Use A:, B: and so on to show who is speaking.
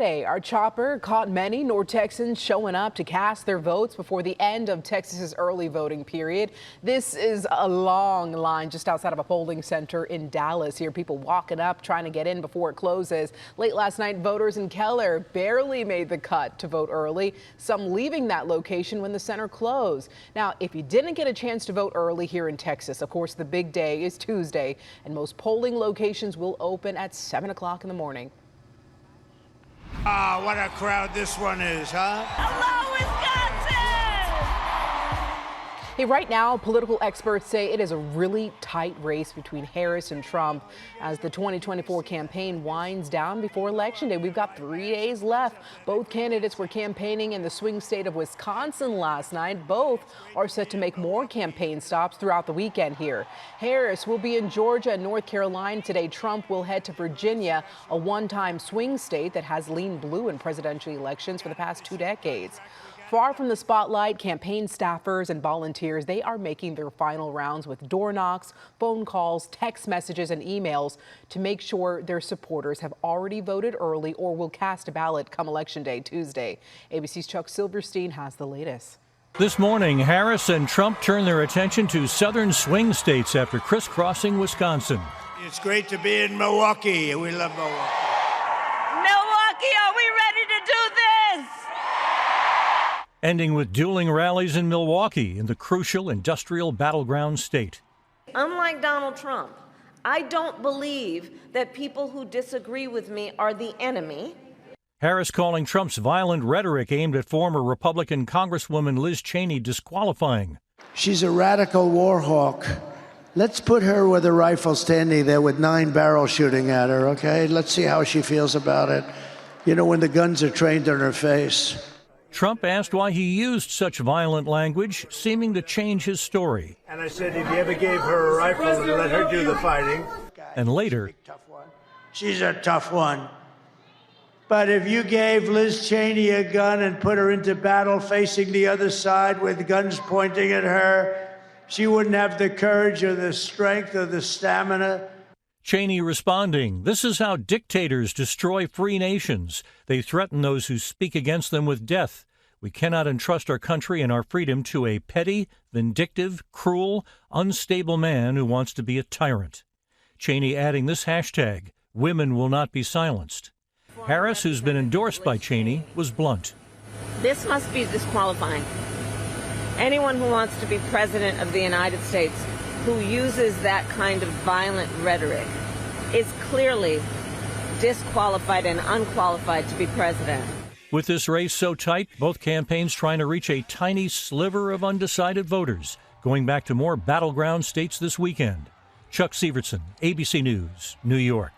A: Our chopper caught many North Texans showing up to cast their votes before the end of Texas's early voting period. This is a long line just outside of a polling center in Dallas. Here, people walking up, trying to get in before it closes. Late last night, voters in Keller barely made the cut to vote early, some leaving that location when the center closed. Now, if you didn't get a chance to vote early here in Texas, of course, the big day is Tuesday, and most polling locations will open at 7 o'clock in the morning.
B: Ah, what a crowd this one is, huh?
C: Hello, Wisconsin!
A: Hey, right now, political experts say it is a really tight race between Harris and Trump as the 2024 campaign winds down before Election Day. We've got 3 days left. Both candidates were campaigning in the swing state of Wisconsin last night. Both are set to make more campaign stops throughout the weekend here. Harris will be in Georgia and North Carolina today. Trump will head to Virginia, a one-time swing state that has leaned blue in presidential elections for the past 2 decades. Far from the spotlight, campaign staffers and volunteers, they are making their final rounds with door knocks, phone calls, text messages, and emails to make sure their supporters have already voted early or will cast a ballot come Election Day Tuesday. ABC's Chuck Silverstein has the latest.
D: This morning, Harris and Trump turn their attention to southern swing states after crisscrossing Wisconsin.
B: It's great to be in Milwaukee. We love Milwaukee.
C: Milwaukee, are we ready to do this?
D: Ending with dueling rallies in Milwaukee in the crucial industrial battleground state.
E: Unlike Donald Trump, I don't believe that people who disagree with me are the enemy.
D: Harris calling Trump's violent rhetoric aimed at former Republican Congresswoman Liz Cheney disqualifying.
F: She's a radical war hawk. Let's put her with a rifle standing there with 9 barrels shooting at her, okay? Let's see how she feels about it. You know, when the guns are trained on her face.
D: Trump asked why he used such violent language, seeming to change his story.
B: And I said, if you ever gave her a rifle and let her do the fighting.
D: And later,
F: she's a tough one. But if you gave Liz Cheney a gun and put her into battle facing the other side with guns pointing at her, she wouldn't have the courage or the strength or the stamina.
D: Cheney responding, "This is how dictators destroy free nations. They threaten those who speak against them with death. We cannot entrust our country and our freedom to a petty, vindictive, cruel, unstable man who wants to be a tyrant." Cheney adding this hashtag, "Women will not be silenced." Harris, who's been endorsed by Cheney, was blunt.
E: This must be disqualifying. Anyone who wants to be president of the United States who uses that kind of violent rhetoric is clearly disqualified and unqualified to be president.
D: With this race so tight, both campaigns trying to reach a tiny sliver of undecided voters, going back to more battleground states this weekend. Chuck Severson, ABC News, New York.